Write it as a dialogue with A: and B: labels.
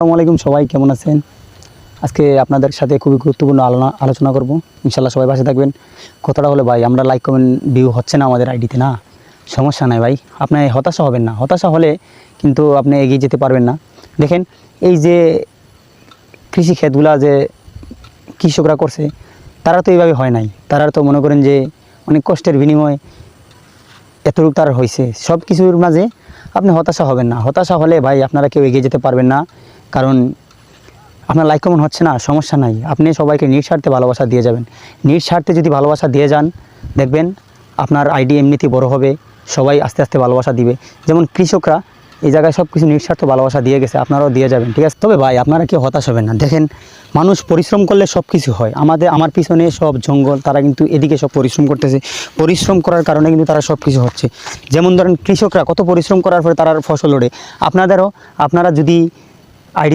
A: আসসালামু আলাইকুম, সবাই কেমন আছেন? আজকে আপনাদের সাথে খুবই গুরুত্বপূর্ণ আলোচনা করব। ইনশাল্লাহ সবাই পাশে থাকবেন। কথাটা হলো ভাই, আমরা লাইক কমেন্ট ভিউ হচ্ছে না আমাদের আইডিতে, না সমস্যা নাই ভাই, আপনি হতাশা হবেন না। হতাশা হলে কিন্তু আপনি এগিয়ে যেতে পারবেন না। দেখেন, এই যে কৃষি ক্ষেতগুলা যে কৃষকরা করছে, তারা তো এইভাবে হয় নাই। তারা তো মনে করেন যে অনেক কষ্টের বিনিময়ে এতটুকু তার হয়েছে। সব কিছুর মাঝে আপনি হতাশা হবেন না। হতাশা হলে ভাই আপনারা কেউ এগিয়ে যেতে পারবেন না। কারণ আপনার লাইক কমেন্ট হচ্ছে না, সমস্যা নাই, আপনি সবাইকে নিঃস্বার্থে ভালোবাসা দিয়ে যাবেন। নিঃস্বার্থে যদি ভালোবাসা দিয়ে যান, দেখবেন আপনার আইডি এমনিতেই বড় হবে, সবাই আস্তে আস্তে ভালোবাসা দিবে। যেমন কৃষকরা এই জায়গায় সব কিছু নিঃস্বার্থ ভালোবাসা দিয়ে গেছে, আপনারাও দিয়ে যাবেন, ঠিক আছে? তবে ভাই আপনারা কেউ হতাশ হবেন না। দেখেন, মানুষ পরিশ্রম করলে সব কিছু হয়। আমার পিছনে সব জঙ্গল, তারা কিন্তু এদিকে সব পরিশ্রম করতেছে। পরিশ্রম করার কারণে কিন্তু তারা সব কিছু হচ্ছে। যেমন ধরেন, কৃষকরা কত পরিশ্রম করার পরে তারা ফসল ওঠে। আপনারা যদি